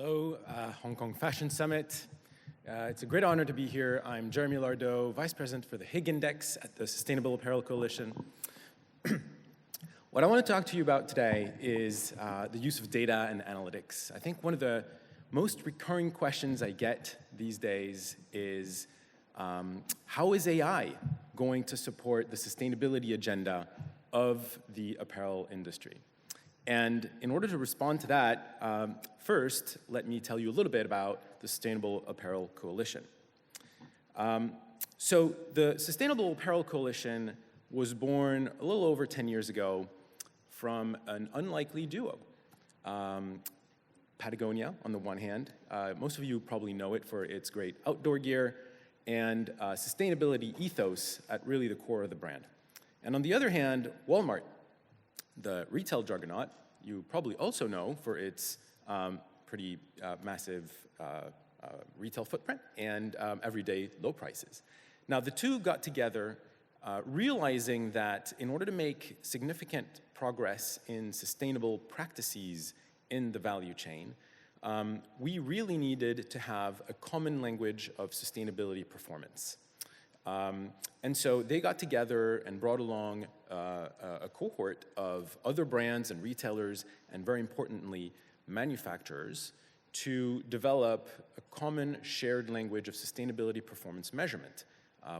Hello, Hong Kong Fashion Summit. It's a great honor to be here. I'm Jeremy Lardeau, Vice President for the Higg Index at the Sustainable Apparel Coalition. What I want to talk to you about today is the use of data and analytics. I think one of the most recurring questions I get these days is, how is AI going to support the sustainability agenda of the apparel industry? And in order to respond to that, first, let me tell you a little bit about the Sustainable Apparel Coalition. So the Sustainable Apparel Coalition was born a little over 10 years ago from an unlikely duo. Patagonia, on the one hand, most of you probably know it for its great outdoor gear, and sustainability ethos at really the core of the brand. And on the other hand, Walmart, the retail juggernaut, you probably also know for its pretty massive retail footprint and everyday low prices. Now, the two got together realizing that in order to make significant progress in sustainable practices in the value chain, we really needed to have a common language of sustainability performance. And so they got together and brought along a cohort of other brands and retailers, and very importantly, manufacturers, to develop a common shared language of sustainability performance measurement,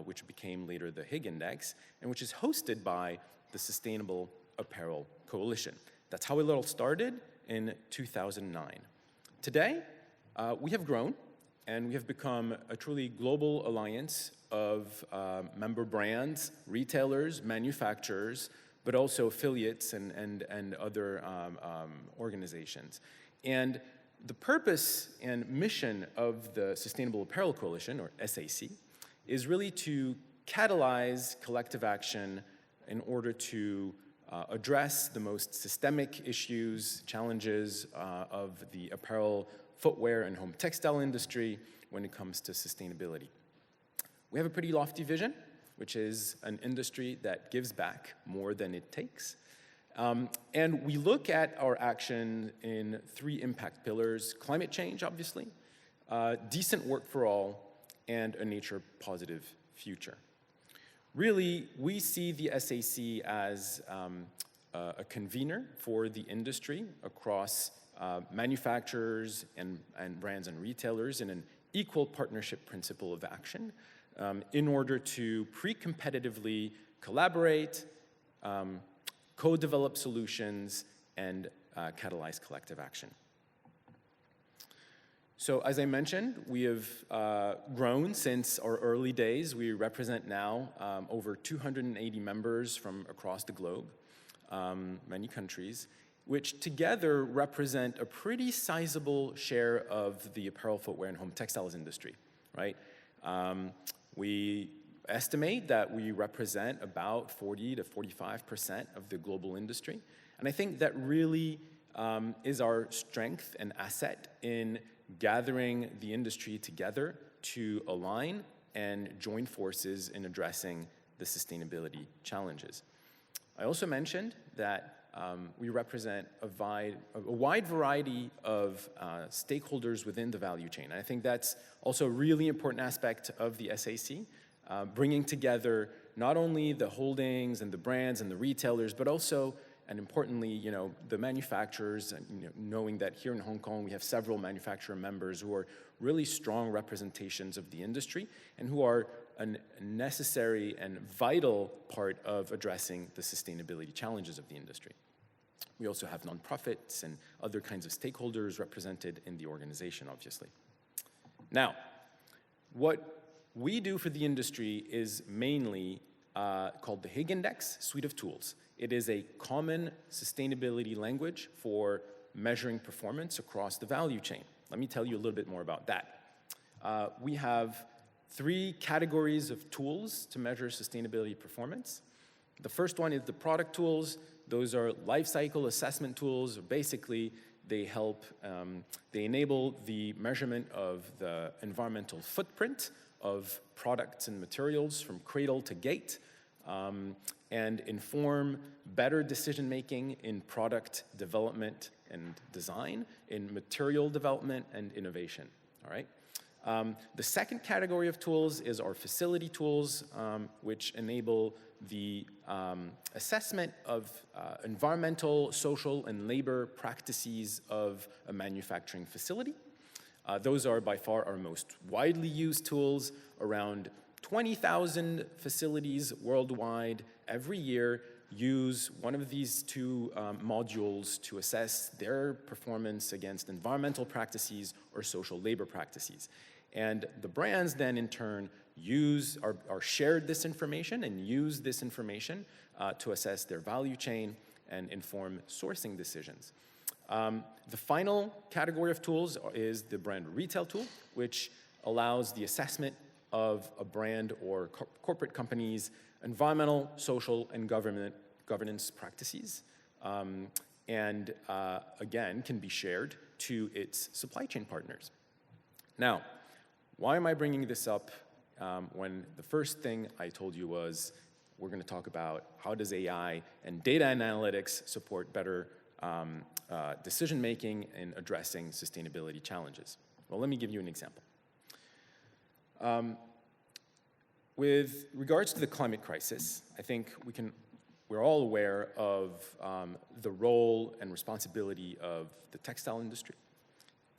which became later the Higg Index, and which is hosted by the Sustainable Apparel Coalition. That's how it all started in 2009. Today, we have grown, and we have become a truly global alliance of member brands, retailers, manufacturers, but also affiliates and other organizations. And the purpose and mission of the Sustainable Apparel Coalition, or SAC, is really to catalyze collective action in order to address the most systemic issues, challenges of the apparel, footwear, and home textile industry when it comes to sustainability. We have a pretty lofty vision, which is an industry that gives back more than it takes. And we look at our action in three impact pillars: climate change, obviously, decent work for all, and a nature-positive future. Really, we see the SAC as a convener for the industry across manufacturers and brands and retailers in an equal partnership principle of action, in order to pre-competitively collaborate, co-develop solutions, and catalyze collective action. So as I mentioned, we have grown since our early days. We represent now over 280 members from across the globe, many countries, which together represent a pretty sizable share of the apparel, footwear, and home textiles industry, right? We estimate that we represent about 40 to 45% of the global industry. And I think that really is our strength and asset in gathering the industry together to align and join forces in addressing the sustainability challenges. I also mentioned that we represent a wide variety of stakeholders within the value chain. And I think that's also a really important aspect of the SAC, bringing together not only the holdings and the brands and the retailers, but also, and importantly, the manufacturers, and knowing that here in Hong Kong we have several manufacturer members who are really strong representations of the industry and who are a necessary and vital part of addressing the sustainability challenges of the industry. We also have nonprofits and other kinds of stakeholders represented in the organization, obviously. Now, what we do for the industry is mainly called the Higg Index suite of tools. It is a common sustainability language for measuring performance across the value chain. Let me tell you a little bit more about that. We have three categories of tools to measure sustainability performance. The first one is the product tools. Those are life cycle assessment tools. Basically, they help, they enable the measurement of the environmental footprint of products and materials from cradle to gate, and inform better decision-making in product development and design, in material development and innovation, all right? The second category of tools is our facility tools, which enable the assessment of environmental, social, and labor practices of a manufacturing facility. Those are by far our most widely used tools. Around 20,000 facilities worldwide every year use one of these two modules to assess their performance against environmental practices or social labor practices. And the brands then in turn are shared this information and use this information to assess their value chain and inform sourcing decisions. The final category of tools is the brand retail tool, which allows the assessment of a brand or corporate company's environmental, social, and governance practices, and again, can be shared to its supply chain partners. Now, why am I bringing this up when the first thing I told you was we're going to talk about how does AI and data and analytics support better decision-making in addressing sustainability challenges? Well, let me give you an example. With regards to the climate crisis, I think we're all aware of the role and responsibility of the textile industry.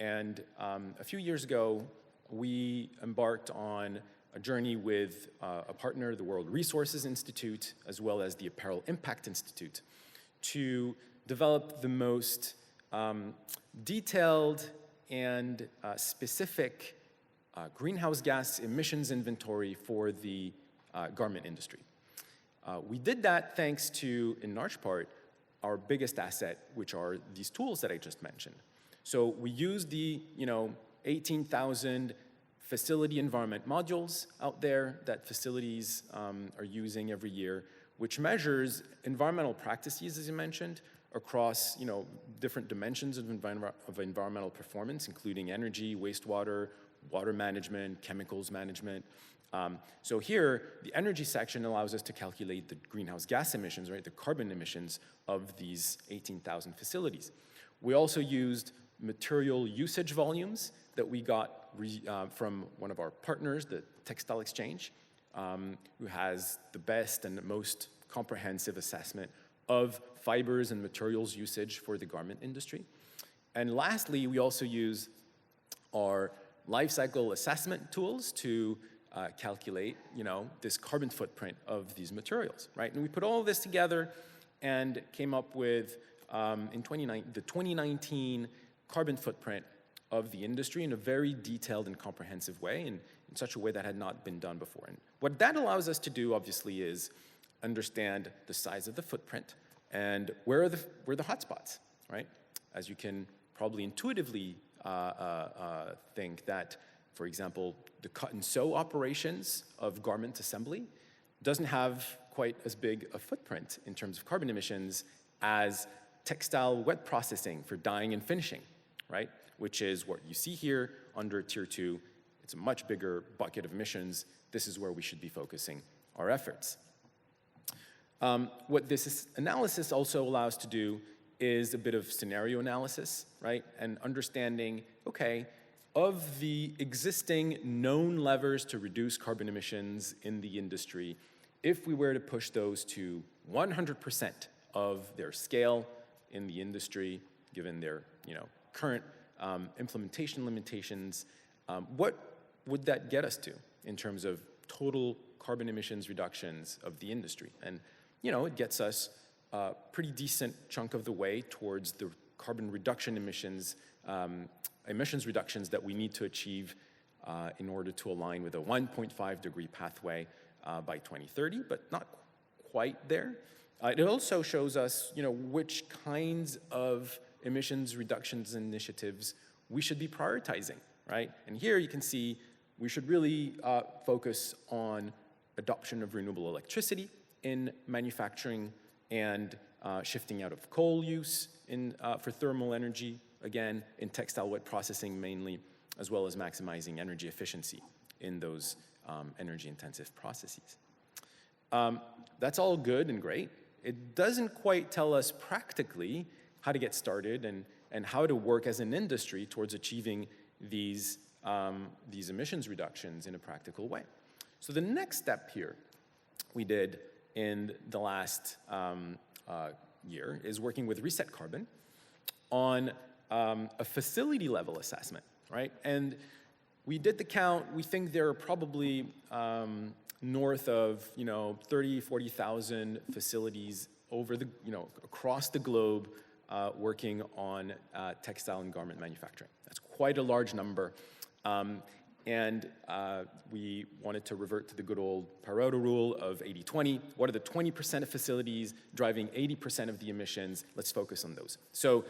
And a few years ago, we embarked on a journey with a partner, the World Resources Institute, as well as the Apparel Impact Institute, to develop the most detailed and specific greenhouse gas emissions inventory for the garment industry. We did that thanks to, in large part, our biggest asset, which are these tools that I just mentioned. So we use the 18,000 facility environment modules out there that facilities are using every year, which measures environmental practices, as you mentioned, across different dimensions of environmental performance, including energy, wastewater, water management, chemicals management. So here, the energy section allows us to calculate the greenhouse gas emissions, right, the carbon emissions of these 18,000 facilities. We also used material usage volumes that we got from one of our partners, the Textile Exchange, who has the best and most comprehensive assessment of fibers and materials usage for the garment industry. And lastly, we also use our life cycle assessment tools to calculate, this carbon footprint of these materials, right? And we put all of this together and came up with the 2019 carbon footprint of the industry in a very detailed and comprehensive way, and in such a way that had not been done before. And what that allows us to do, obviously, is understand the size of the footprint and where are the hotspots, right? As you can probably intuitively think that, for example, the cut and sew operations of garment assembly doesn't have quite as big a footprint in terms of carbon emissions as textile wet processing for dyeing and finishing, right? Which is what you see here under Tier 2. It's a much bigger bucket of emissions. This is where we should be focusing our efforts. What this analysis also allows to do is a bit of scenario analysis, right? And understanding, okay, of the existing known levers to reduce carbon emissions in the industry, if we were to push those to 100% of their scale in the industry, given their current implementation limitations, what would that get us to in terms of total carbon emissions reductions of the industry? And it gets us a pretty decent chunk of the way towards the carbon reduction emissions reductions that we need to achieve in order to align with a 1.5 degree pathway by 2030, but not quite there. It also shows us, which kinds of emissions reductions initiatives we should be prioritizing, right? And here you can see we should really focus on adoption of renewable electricity in manufacturing and shifting out of coal use for thermal energy, again, in textile wet processing mainly, as well as maximizing energy efficiency in those energy-intensive processes. That's all good and great. It doesn't quite tell us practically how to get started and and how to work as an industry towards achieving these emissions reductions in a practical way. So the next step here we did in the last year is working with Reset Carbon on a facility level assessment, right? And we did the count. We think there are probably north of 30, 40,000 facilities over the, across the globe working on textile and garment manufacturing. That's quite a large number. And we wanted to revert to the good old Pareto rule of 80-20. What are the 20% of facilities driving 80% of the emissions? Let's focus on those. So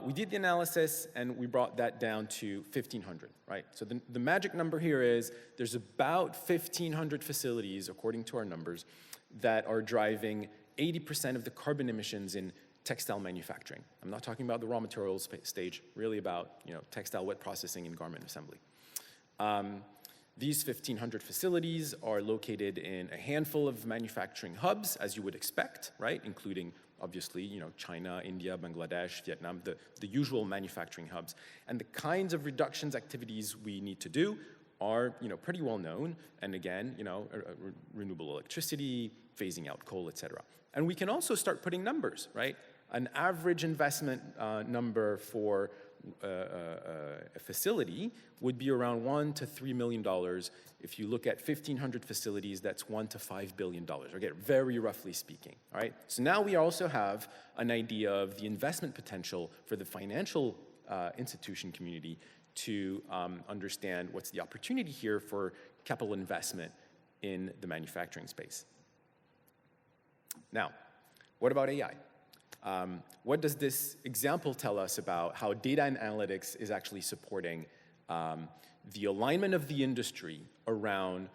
we did the analysis, and we brought that down to 1,500, right? So the magic number here is there's about 1,500 facilities, according to our numbers, that are driving 80% of the carbon emissions in textile manufacturing. I'm not talking about the raw materials stage, really about textile wet processing and garment assembly. These 1,500 facilities are located in a handful of manufacturing hubs, as you would expect, right? Including, obviously, China, India, Bangladesh, Vietnam, the usual manufacturing hubs. And the kinds of reductions activities we need to do are, pretty well known. And again, renewable electricity, phasing out coal, et cetera. And we can also start putting numbers, right? An average investment number for a facility would be around $1 to $3 million. If you look at 1,500 facilities, that's $1 to $5 billion, okay, very roughly speaking, all right? So now we also have an idea of the investment potential for the financial institution community to understand what's the opportunity here for capital investment in the manufacturing space. Now, what about AI? What does this example tell us about how data and analytics is actually supporting the alignment of the industry around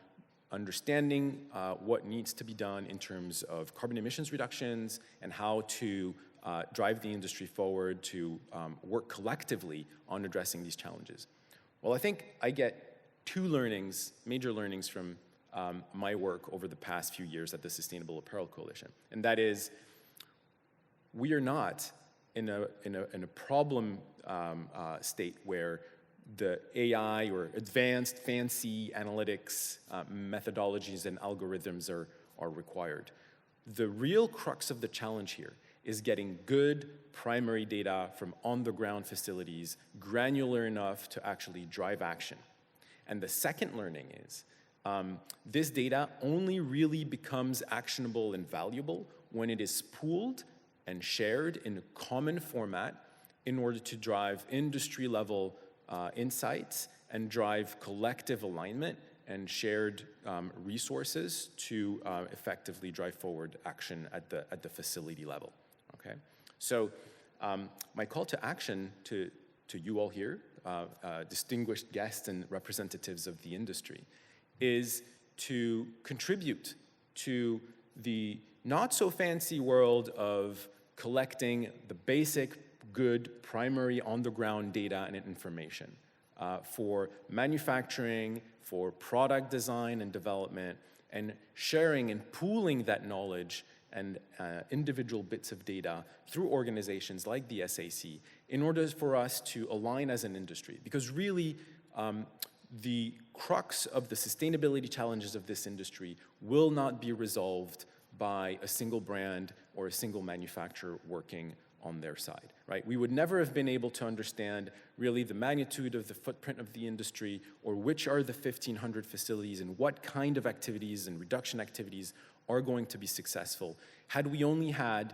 understanding what needs to be done in terms of carbon emissions reductions and how to drive the industry forward to work collectively on addressing these challenges? Well, I think I get two learnings, major learnings from my work over the past few years at the Sustainable Apparel Coalition, and that is, we are not in a problem state where the AI or advanced fancy analytics methodologies and algorithms are required. The real crux of the challenge here is getting good primary data from on-the-ground facilities, granular enough to actually drive action. And the second learning is this data only really becomes actionable and valuable when it is pooled and shared in a common format in order to drive industry-level insights and drive collective alignment and shared resources to effectively drive forward action at the facility level, okay? So my call to action to you all here, distinguished guests and representatives of the industry, is to contribute to the not-so-fancy world of collecting the basic, good, primary on-the-ground data and information for manufacturing, for product design and development, and sharing and pooling that knowledge and individual bits of data through organizations like the SAC in order for us to align as an industry. Because really, the crux of the sustainability challenges of this industry will not be resolved by a single brand or a single manufacturer working on their side, right? We would never have been able to understand really the magnitude of the footprint of the industry or which are the 1,500 facilities and what kind of activities and reduction activities are going to be successful had we only had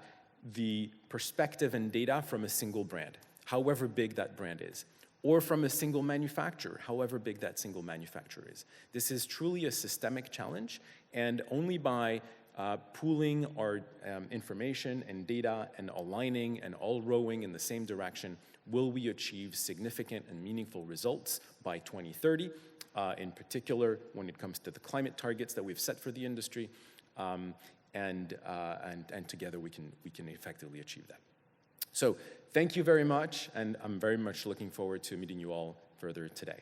the perspective and data from a single brand, however big that brand is, or from a single manufacturer, however big that single manufacturer is. This is truly a systemic challenge, and only by pooling our information and data and aligning and all rowing in the same direction will we achieve significant and meaningful results by 2030, in particular when it comes to the climate targets that we've set for the industry, and together we can effectively achieve that. So thank you very much, and I'm very much looking forward to meeting you all further today.